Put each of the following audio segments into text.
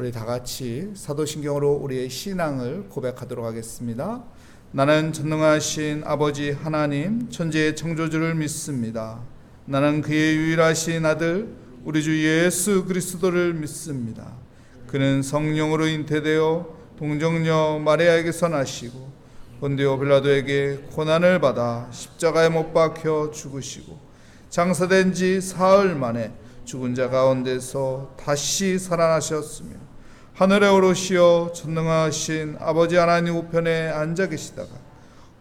우리 다 같이 사도신경으로 우리의 신앙을 고백하도록 하겠습니다. 나는 전능하신 아버지 하나님 천지의 창조주를 믿습니다. 나는 그의 유일하신 아들 우리 주 예수 그리스도를 믿습니다. 그는 성령으로 잉태되어 동정녀 마리아에게서 나시고 본디오 빌라도에게 고난을 받아 십자가에 못 박혀 죽으시고 장사된 지 사흘 만에 죽은 자 가운데서 다시 살아나셨으며 하늘에 오르시어 전능하신 아버지 하나님 우편에 앉아 계시다가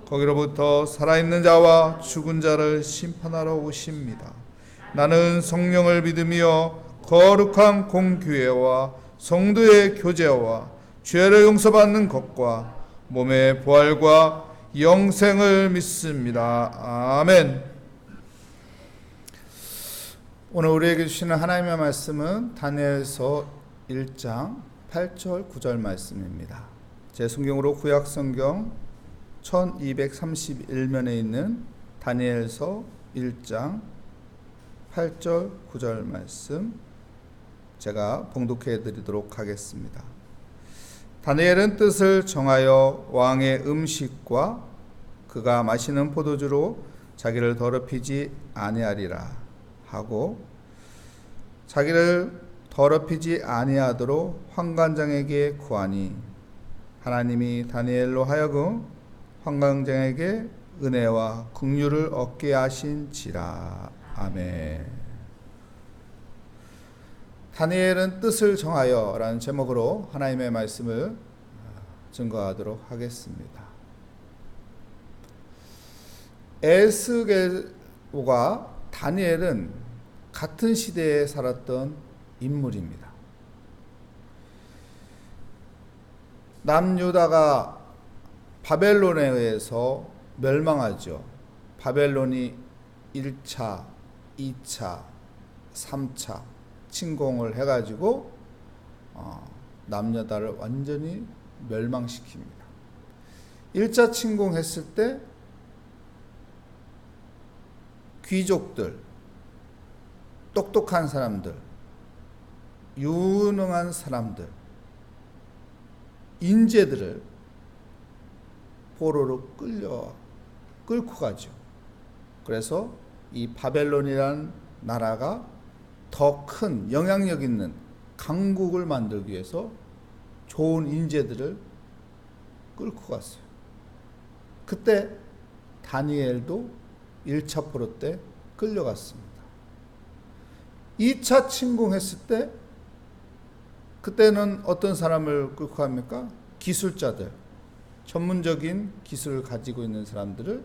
거기로부터 살아있는 자와 죽은 자를 심판하러 오십니다. 나는 성령을 믿으며 거룩한 공교회와 성도의 교제와 죄를 용서받는 것과 몸의 부활과 영생을 믿습니다. 아멘. 오늘 우리에게 주시는 하나님의 말씀은 다니엘서 1장 8절 9절 말씀입니다. 제 성경으로 구약성경 1231면에 있는 다니엘서 1장 8절 9절 말씀 제가 봉독해 드리도록 하겠습니다. 다니엘은 뜻을 정하여 왕의 음식과 그가 마시는 포도주로 자기를 더럽히지 아니하리라 하고 자기를 더럽히지 아니하도록 환관장에게 구하니 하나님이 다니엘로 하여금 환관장에게 은혜와 긍휼을 얻게 하신지라. 아멘. 다니엘은 뜻을 정하여 라는 제목으로 하나님의 말씀을 증거하도록 하겠습니다. 에스겔과 다니엘은 같은 시대에 살았던 인물입니다. 남유다가 바벨론에 의해서 멸망하죠. 바벨론이 1차, 2차, 3차 침공을 해가지고 남유다를 완전히 멸망시킵니다. 1차 침공했을 때 귀족들, 똑똑한 사람들, 유능한 사람들, 인재들을 포로로 끌고 가죠. 그래서 이 바벨론이라는 나라가 더 큰 영향력 있는 강국을 만들기 위해서 좋은 인재들을 끌고 갔어요. 그때 다니엘도 1차 포로 때 끌려갔습니다. 2차 침공했을 때 그때는 어떤 사람을 끌고 갑니까? 기술자들, 전문적인 기술을 가지고 있는 사람들을,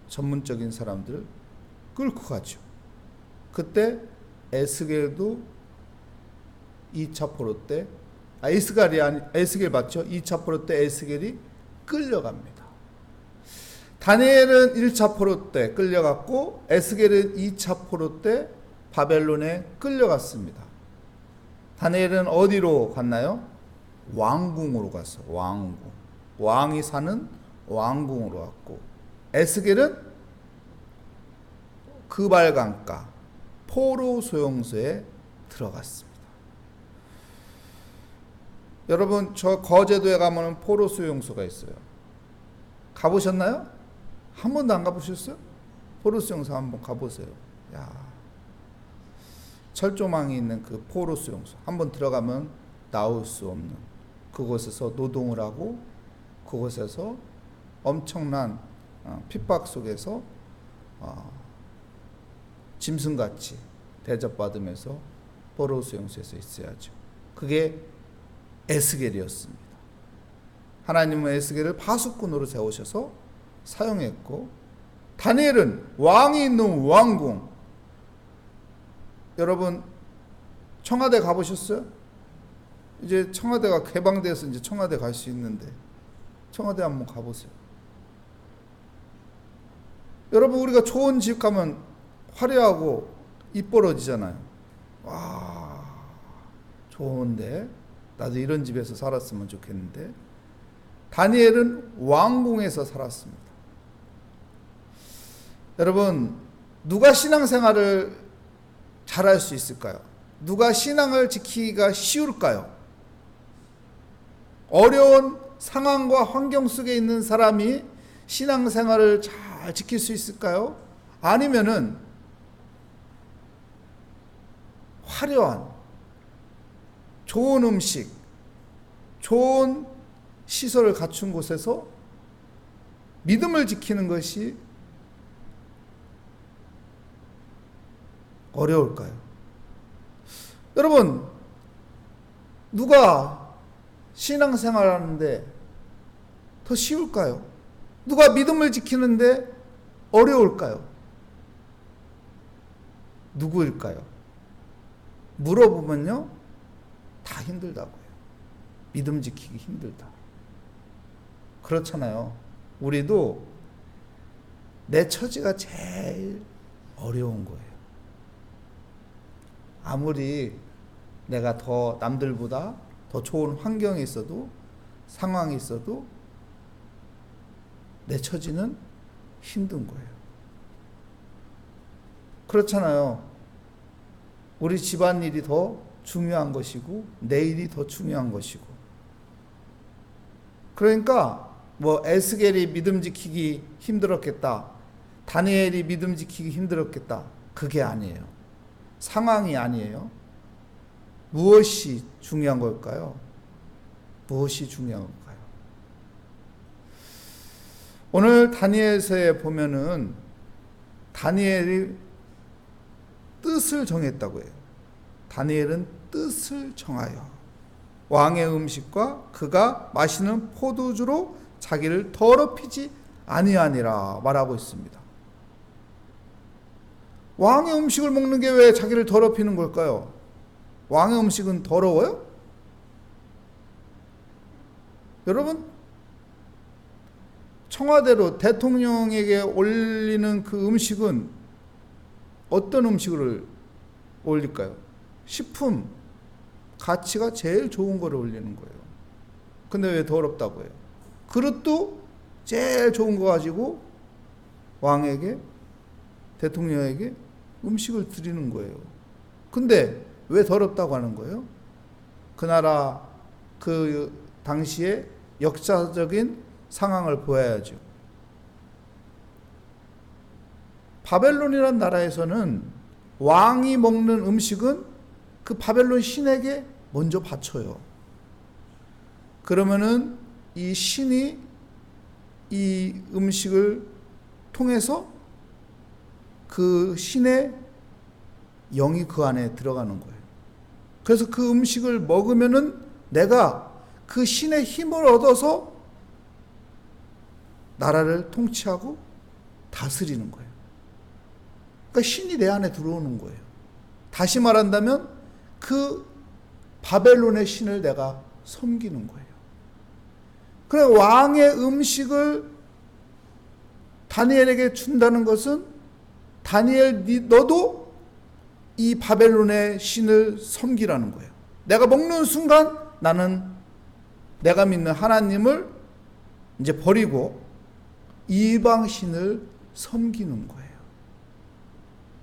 전문적인 사람들을 끌고 가죠. 그때 에스겔도 2차 포로 때, 에스겔 맞죠? 2차 포로 때 에스겔이 끌려갑니다. 다니엘은 1차 포로 때 끌려갔고 에스겔은 2차 포로 때 바벨론에 끌려갔습니다. 다니엘은 어디로 갔나요? 왕궁으로 갔어요. 왕궁. 왕이 사는 왕궁으로 갔고 에스겔은 그발강가 포로 소용소에 들어갔습니다. 여러분, 저 거제도에 가면 포로 소용소가 있어요. 가보셨나요? 한 번도 안 가보셨어요? 포로 수용소 한번 가보세요. 야, 철조망이 있는 그 포로 수용소 한번 들어가면 나올 수 없는 그곳에서 노동을 하고 그곳에서 엄청난 핍박 속에서 짐승같이 대접받으면서 포로 수용소에서 있어야죠. 그게 에스겔이었습니다. 하나님은 에스겔을 파수꾼으로 세우셔서 사용했고 다니엘은 왕이 있는 왕궁. 여러분 청와대 가보셨어요? 이제 청와대가 개방돼서 이제 청와대 갈 수 있는데 청와대 한번 가보세요. 여러분 우리가 좋은 집 가면 화려하고 이뻐러지잖아요. 와, 좋은데 나도 이런 집에서 살았으면 좋겠는데. 다니엘은 왕궁에서 살았습니다. 여러분, 누가 신앙생활을 잘할 수 있을까요? 누가 신앙을 지키기가 쉬울까요? 어려운 상황과 환경 속에 있는 사람이 신앙생활을 잘 지킬 수 있을까요? 아니면은 화려한 좋은 음식, 좋은 시설을 갖춘 곳에서 믿음을 지키는 것이 어려울까요? 여러분, 누가 신앙생활 하는데 더 쉬울까요? 누가 믿음을 지키는데 어려울까요? 누구일까요? 물어보면요, 다 힘들다고 해요. 믿음 지키기 힘들다. 그렇잖아요. 우리도 내 처지가 제일 어려운 거예요. 아무리 내가 더 남들보다 더 좋은 환경에 있어도, 상황이 있어도 내 처지는 힘든 거예요. 그렇잖아요. 우리 집안일이 더 중요한 것이고 내 일이 더 중요한 것이고, 그러니까 뭐 에스겔이 믿음 지키기 힘들었겠다, 다니엘이 믿음 지키기 힘들었겠다, 그게 아니에요. 상황이 아니에요. 무엇이 중요한 걸까요? 무엇이 중요한 걸까요? 오늘 다니엘서에 보면은 다니엘이 뜻을 정했다고 해요. 다니엘은 뜻을 정하여 왕의 음식과 그가 마시는 포도주로 자기를 더럽히지 아니하니라 말하고 있습니다. 왕의 음식을 먹는 게 왜 자기를 더럽히는 걸까요? 왕의 음식은 더러워요? 여러분, 청와대로 대통령에게 올리는 그 음식은 어떤 음식을 올릴까요? 식품, 가치가 제일 좋은 거를 올리는 거예요. 근데 왜 더럽다고 해요? 그릇도 제일 좋은 거 가지고 왕에게, 대통령에게 음식을 드리는 거예요. 근데 왜 더럽다고 하는 거예요? 그 나라, 그 당시에 역사적인 상황을 보아야죠. 바벨론이라는 나라에서는 왕이 먹는 음식은 그 바벨론 신에게 먼저 바쳐요. 그러면은 이 신이 이 음식을 통해서 그 신의 영이 그 안에 들어가는 거예요. 그래서 그 음식을 먹으면은 내가 그 신의 힘을 얻어서 나라를 통치하고 다스리는 거예요. 그러니까 신이 내 안에 들어오는 거예요. 다시 말한다면 그 바벨론의 신을 내가 섬기는 거예요. 그래, 왕의 음식을 다니엘에게 준다는 것은 다니엘, 너도 이 바벨론의 신을 섬기라는 거예요. 내가 먹는 순간 나는 내가 믿는 하나님을 이제 버리고 이방 신을 섬기는 거예요.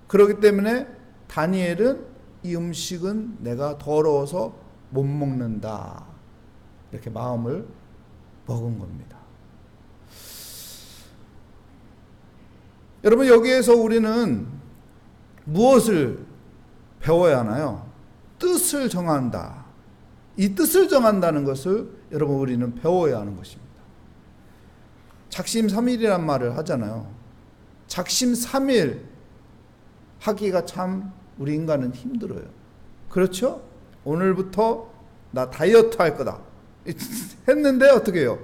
그렇기 때문에 다니엘은 이 음식은 내가 더러워서 못 먹는다, 이렇게 마음을 먹은 겁니다. 여러분, 여기에서 우리는 무엇을 배워야 하나요? 뜻을 정한다. 이 뜻을 정한다는 것을 여러분 우리는 배워야 하는 것입니다. 작심삼일이란 말을 하잖아요. 작심삼일 하기가 참 우리 인간은 힘들어요. 그렇죠? 오늘부터 나 다이어트 할 거다 했는데 어떻게 해요?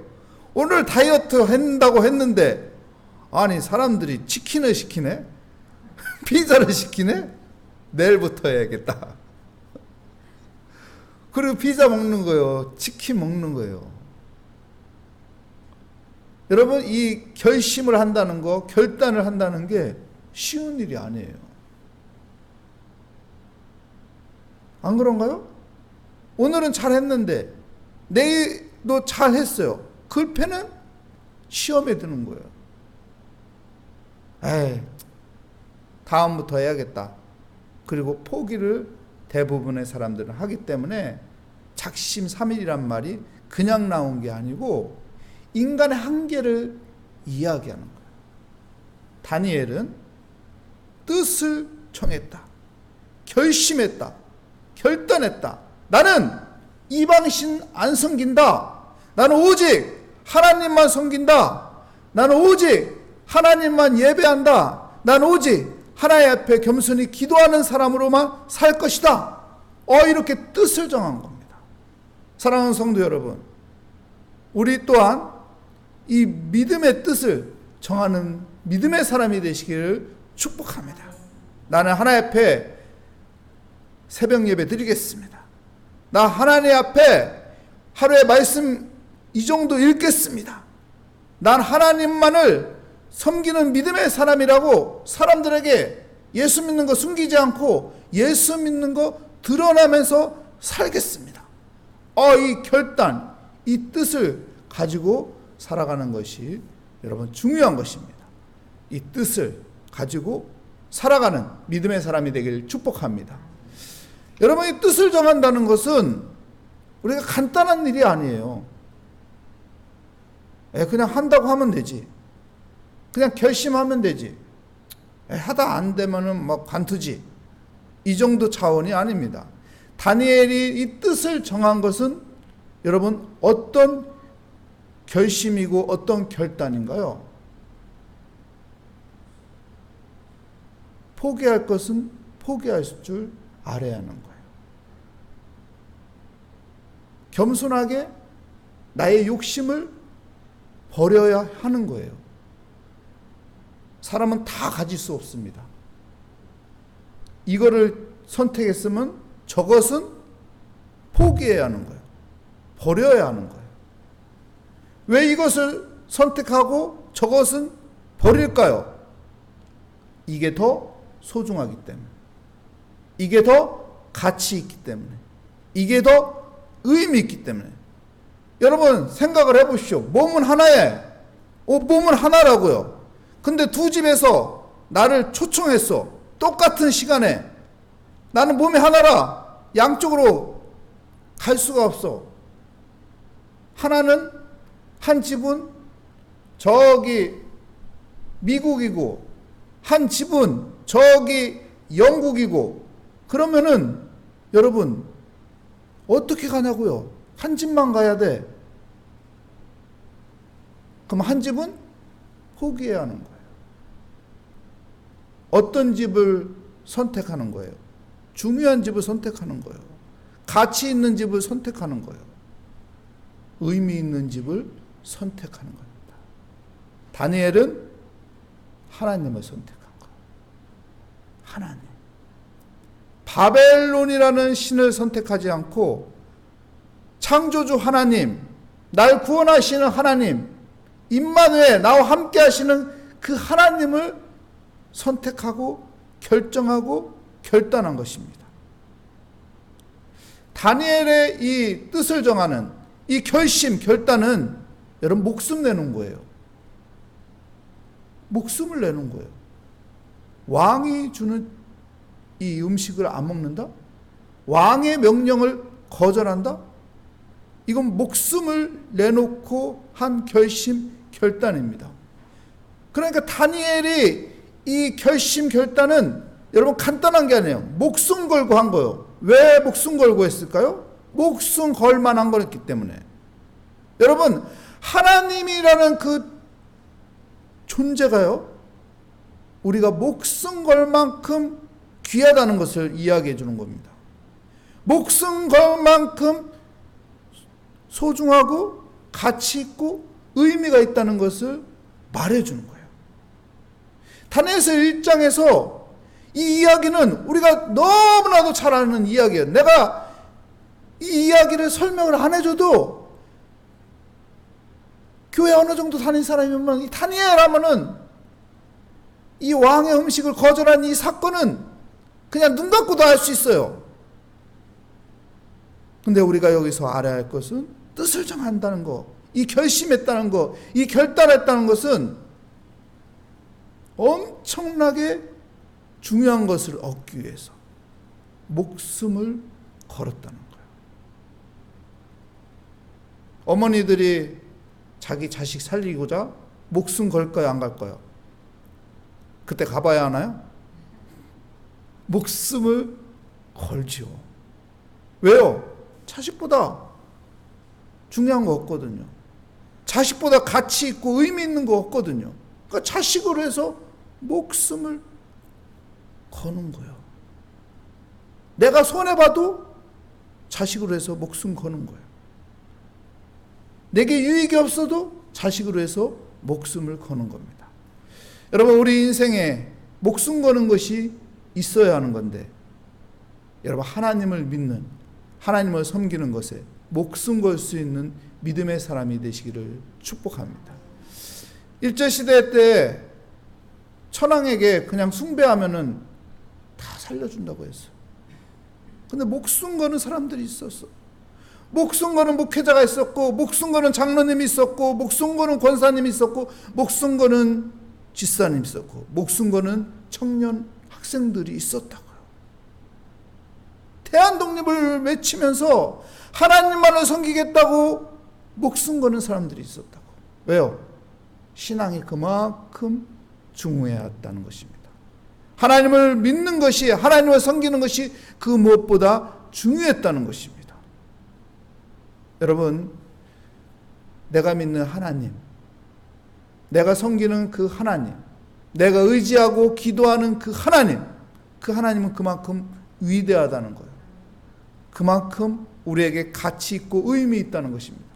오늘 다이어트 한다고 했는데 아니 사람들이 치킨을 시키네? 피자를 시키네? 내일부터 해야겠다. 그리고 피자 먹는 거예요. 치킨 먹는 거예요. 여러분, 이 결심을 한다는 거, 결단을 한다는 게 쉬운 일이 아니에요. 안 그런가요? 오늘은 잘했는데 내일도 잘했어요. 글패는 시험에 드는 거예요. 에이, 다음부터 해야겠다. 그리고 포기를 대부분의 사람들은 하기 때문에 작심삼일이란 말이 그냥 나온 게 아니고 인간의 한계를 이야기하는 거예요. 다니엘은 뜻을 정했다. 결심했다. 결단했다. 나는 이방신 안 섬긴다. 나는 오직 하나님만 섬긴다. 나는 오직 하나님만 예배한다. 나는 오직 하나님 앞에 겸손히 기도하는 사람으로만 살 것이다. 이렇게 뜻을 정한 겁니다. 사랑하는 성도 여러분, 우리 또한 이 믿음의 뜻을 정하는 믿음의 사람이 되시기를 축복합니다. 나는 하나님 앞에 새벽 예배 드리겠습니다. 나 하나님 앞에 하루에 말씀 이 정도 읽겠습니다. 난 하나님만을 섬기는 믿음의 사람이라고 사람들에게 예수 믿는 거 숨기지 않고 예수 믿는 거 드러나면서 살겠습니다. 이 결단, 이 뜻을 가지고 살아가는 것이 여러분 중요한 것입니다. 이 뜻을 가지고 살아가는 믿음의 사람이 되기를 축복합니다. 여러분, 이 뜻을 정한다는 것은 우리가 간단한 일이 아니에요. 그냥 한다고 하면 되지. 그냥 결심하면 되지. 하다 안 되면은 막 관투지. 이 정도 차원이 아닙니다. 다니엘이 이 뜻을 정한 것은 여러분 어떤 결심이고 어떤 결단인가요? 포기할 것은 포기할 줄 알아야 하는 거예요. 겸손하게 나의 욕심을 버려야 하는 거예요. 사람은 다 가질 수 없습니다. 이거를 선택했으면 저것은 포기해야 하는 거예요. 버려야 하는 거예요. 왜 이것을 선택하고 저것은 버릴까요? 이게 더 소중하기 때문에, 이게 더 가치 있기 때문에, 이게 더 의미 있기 때문에. 여러분 생각을 해보십시오. 몸은 하나에, 몸은 하나라고요. 근데 두 집에서 나를 초청했어. 똑같은 시간에. 나는 몸이 하나라. 양쪽으로 갈 수가 없어. 하나는, 한 집은 저기 미국이고 한 집은 저기 영국이고, 그러면은 여러분 어떻게 가냐고요? 한 집만 가야 돼. 그럼 한 집은 포기해야 하는 거예요. 어떤 집을 선택하는 거예요? 중요한 집을 선택하는 거예요. 가치 있는 집을 선택하는 거예요. 의미 있는 집을 선택하는 겁니다. 다니엘은 하나님을 선택한 거예요. 하나님. 바벨론이라는 신을 선택하지 않고 창조주 하나님, 날 구원하시는 하나님, 임마누엘, 나와 함께 하시는 그 하나님을 선택하고 결정하고 결단한 것입니다. 다니엘의 이 뜻을 정하는 이 결심, 결단은 여러분 목숨 내는 거예요. 목숨을 내는 거예요. 왕이 주는 이 음식을 안 먹는다? 왕의 명령을 거절한다? 이건 목숨을 내놓고 한 결심, 결단입니다. 그러니까 다니엘이 이 결심, 결단은 여러분 간단한 게 아니에요. 목숨 걸고 한 거예요. 왜 목숨 걸고 했을까요? 목숨 걸 만한 거였기 때문에. 여러분, 하나님이라는 그 존재가요, 우리가 목숨 걸 만큼 귀하다는 것을 이야기해 주는 겁니다. 목숨 걸 만큼 소중하고 가치 있고 의미가 있다는 것을 말해 주는 거예요. 다니엘서 1장에서 이 이야기는 우리가 너무나도 잘 아는 이야기예요. 내가 이 이야기를 설명을 안 해줘도 교회 어느 정도 다닌 사람이면 이 다니엘 하면은 이 왕의 음식을 거절한 이 사건은 그냥 눈 감고도 알 수 있어요. 근데 우리가 여기서 알아야 할 것은 뜻을 정한다는 거, 이 결심했다는 거, 이 결단했다는 것은 엄청나게 중요한 것을 얻기 위해서 목숨을 걸었다는 거예요. 어머니들이 자기 자식 살리고자 목숨 걸까요, 안 갈까요? 그때 가봐야 하나요? 목숨을 걸지요. 왜요? 자식보다 중요한 거 없거든요. 자식보다 가치 있고 의미 있는 거 없거든요. 그러니까 자식으로 해서 목숨을 거는 거예요. 내가 손해봐도 자식으로 해서 목숨 거는 거예요. 내게 유익이 없어도 자식으로 해서 목숨을 거는 겁니다. 여러분, 우리 인생에 목숨 거는 것이 있어야 하는 건데, 여러분, 하나님을 믿는, 하나님을 섬기는 것에 목숨 걸 수 있는 믿음의 사람이 되시기를 축복합니다. 일제시대 때 천황에게 그냥 숭배하면은 다 살려준다고 했어요. 근데 목숨 거는 사람들이 있었어. 목숨 거는 목회자가 있었고, 목숨 거는 장로님이 있었고, 목숨 거는 권사님이 있었고, 목숨 거는 집사님이 있었고, 목숨 거는 청년 학생들이 있었다고요. 대한독립을 외치면서 하나님만을 섬기겠다고 목숨 거는 사람들이 있었다고. 왜요? 신앙이 그만큼 중요했다는 것입니다. 하나님을 믿는 것이, 하나님을 섬기는 것이 그 무엇보다 중요했다는 것입니다. 여러분, 내가 믿는 하나님, 내가 섬기는 그 하나님, 내가 의지하고 기도하는 그 하나님은 그만큼 위대하다는 거예요. 그만큼 우리에게 가치 있고 의미 있다는 것입니다.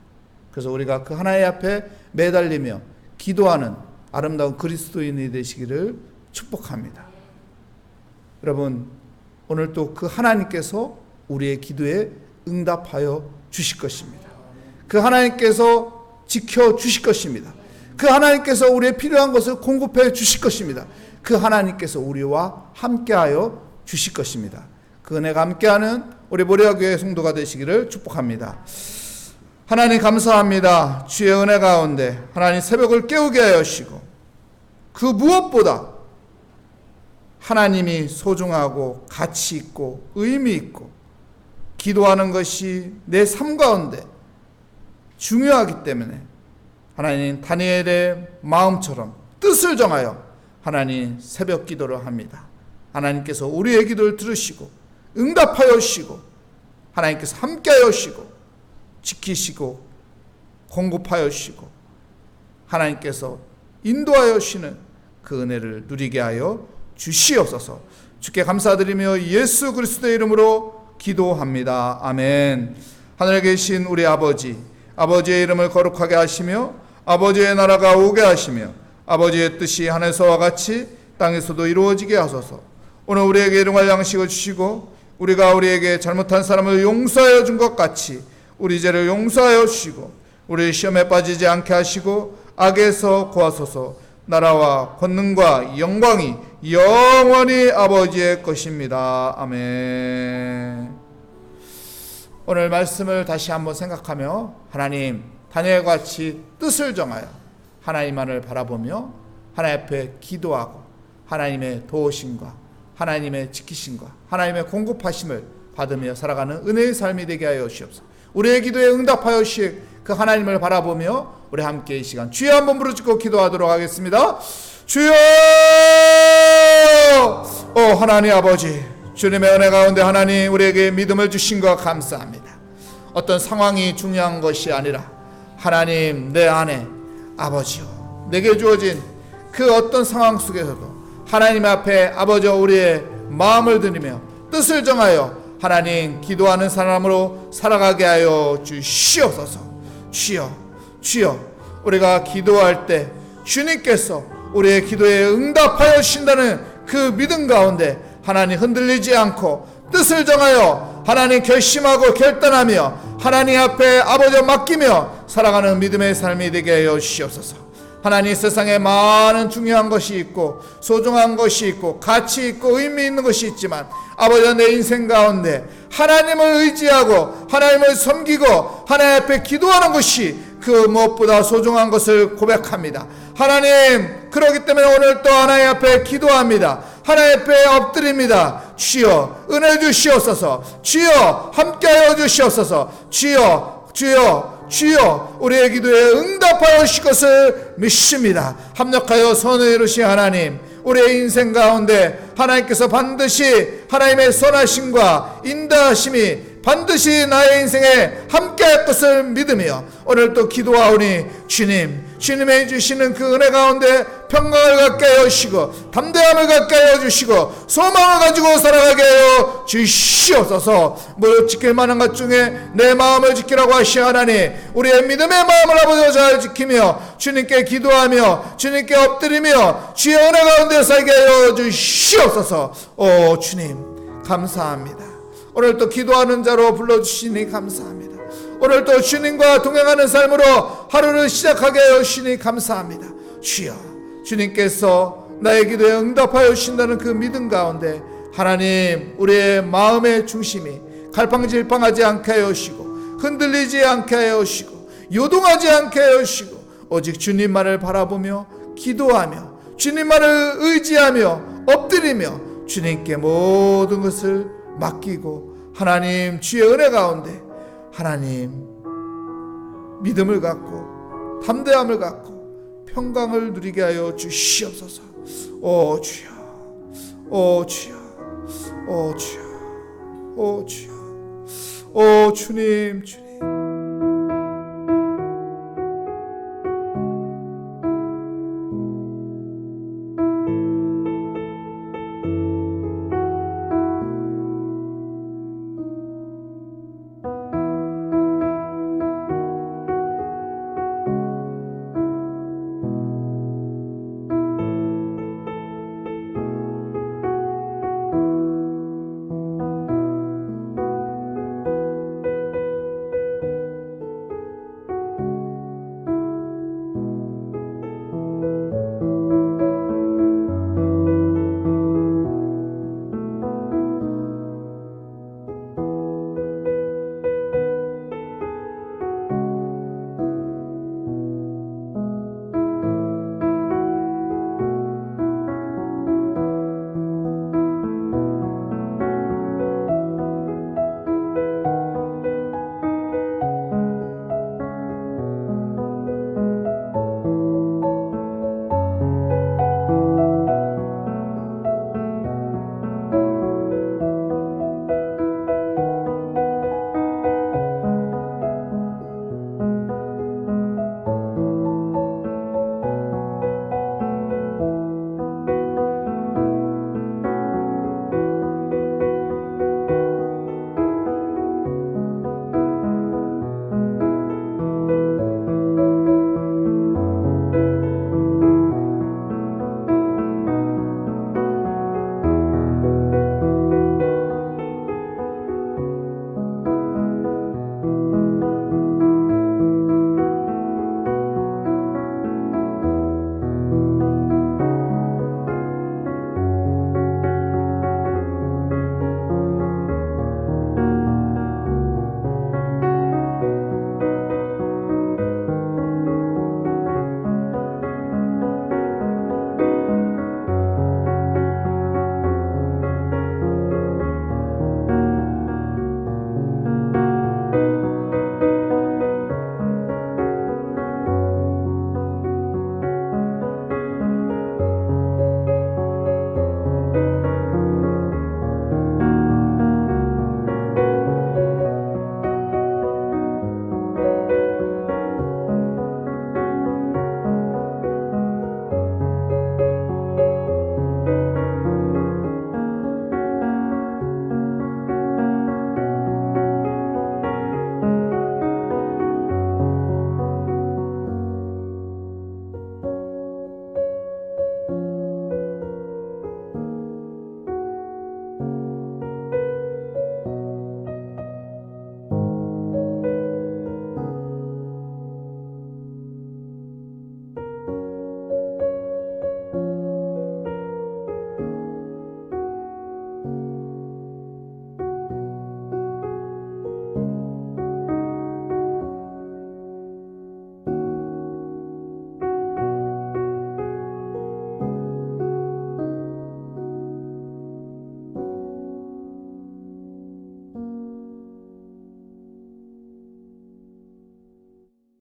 그래서 우리가 그 하나님 앞에 매달리며 기도하는 아름다운 그리스도인이 되시기를 축복합니다. 여러분, 오늘 또 그 하나님께서 우리의 기도에 응답하여 주실 것입니다. 그 하나님께서 지켜주실 것입니다. 그 하나님께서 우리의 필요한 것을 공급해 주실 것입니다. 그 하나님께서 우리와 함께하여 주실 것입니다. 그 은혜가 함께하는 우리 모리아교회 성도가 되시기를 축복합니다. 하나님 감사합니다. 주의 은혜 가운데 하나님 새벽을 깨우게 하여 주시고, 그 무엇보다 하나님이 소중하고 가치 있고 의미 있고 기도하는 것이 내 삶 가운데 중요하기 때문에 하나님 다니엘의 마음처럼 뜻을 정하여 하나님 새벽 기도를 합니다. 하나님께서 우리의 기도를 들으시고 응답하여 주시고, 하나님께서 함께하여 주시고 지키시고 공급하여 주시고, 하나님께서 인도하여 주시는 그 은혜를 누리게 하여 주시옵소서. 주께 감사드리며 예수 그리스도의 이름으로 기도합니다. 아멘. 하늘에 계신 우리 아버지, 아버지의 이름을 거룩하게 하시며 아버지의 나라가 오게 하시며 아버지의 뜻이 하늘에서와 같이 땅에서도 이루어지게 하소서. 오늘 우리에게 일용할 양식을 주시고, 우리가 우리에게 잘못한 사람을 용서하여 준 것 같이 우리 죄를 용서하여 주시고, 우리 시험에 빠지지 않게 하시고 악에서 구하소서. 나라와 권능과 영광이 영원히 아버지의 것입니다. 아멘. 오늘 말씀을 다시 한번 생각하며 하나님, 다니엘과 같이 뜻을 정하여 하나님만을 바라보며 하나님 앞에 기도하고 하나님의 도우심과 하나님의 지키심과 하나님의 공급하심을 받으며 살아가는 은혜의 삶이 되게 하여 주시옵소서. 우리의 기도에 응답하여 주실 그 하나님을 바라보며 우리 함께 이 시간 주여 한번 부르짖고 기도하도록 하겠습니다. 주여! 하나님 아버지, 주님의 은혜 가운데 하나님 우리에게 믿음을 주신 것 감사합니다. 어떤 상황이 중요한 것이 아니라 하나님, 내 안에 아버지요, 내게 주어진 그 어떤 상황 속에서도 하나님 앞에 아버지와 우리의 마음을 드리며 뜻을 정하여 하나님 기도하는 사람으로 살아가게 하여 주시옵소서. 주여, 우리가 기도할 때 주님께서 우리의 기도에 응답하여 주신다는 그 믿음 가운데 하나님 흔들리지 않고 뜻을 정하여 하나님 결심하고 결단하며 하나님 앞에 아버지와 맡기며 살아가는 믿음의 삶이 되게 하여 주시옵소서. 하나님, 세상에 많은 중요한 것이 있고 소중한 것이 있고 가치 있고 의미 있는 것이 있지만 아버지와 내 인생 가운데 하나님을 의지하고 하나님을 섬기고 하나님 앞에 기도하는 것이 그 무엇보다 소중한 것을 고백합니다. 하나님, 그렇기 때문에 오늘 또 하나님 앞에 기도합니다. 하나님 앞에 엎드립니다. 주여 은혜 주시옵소서. 주여 함께하여 주시옵소서. 주여 주여 우리의 기도에 응답하여 주실 것을 믿습니다. 합력하여 선을 이루신 하나님, 우리의 인생 가운데 하나님께서 반드시 하나님의 선하심과 인도하심이 반드시 나의 인생에 함께할 것을 믿으며 오늘도 기도하오니 주님의 주시는 그 은혜 가운데 평강을 갖게 하여 주시고 담대함을 갖게 하여 주시고 소망을 가지고 살아가게 하여 주시옵소서. 무릇 지킬 만한 것 중에 내 마음을 지키라고 하신 하나님, 우리의 믿음의 마음을 아버지 잘 지키며 주님께 기도하며 주님께 엎드리며 주의 은혜 가운데 살게 하여 주시옵소서. 오 주님 감사합니다. 오늘 또 기도하는 자로 불러주시니 감사합니다. 오늘 또 주님과 동행하는 삶으로 하루를 시작하게 하여 주시니 감사합니다. 주여, 주님께서 나의 기도에 응답하여 주신다는 그 믿음 가운데 하나님, 우리의 마음의 중심이 갈팡질팡하지 않게 하여 주시고 흔들리지 않게 하여 주시고 요동하지 않게 하여 주시고 오직 주님만을 바라보며 기도하며 주님만을 의지하며 엎드리며 주님께 모든 것을 맡기고 하나님 주의 은혜 가운데 하나님 믿음을 갖고 담대함을 갖고 평강을 누리게 하여 주시옵소서. 오 주여, 오 주여, 오 주여, 오 주여, 오 주님, 주님.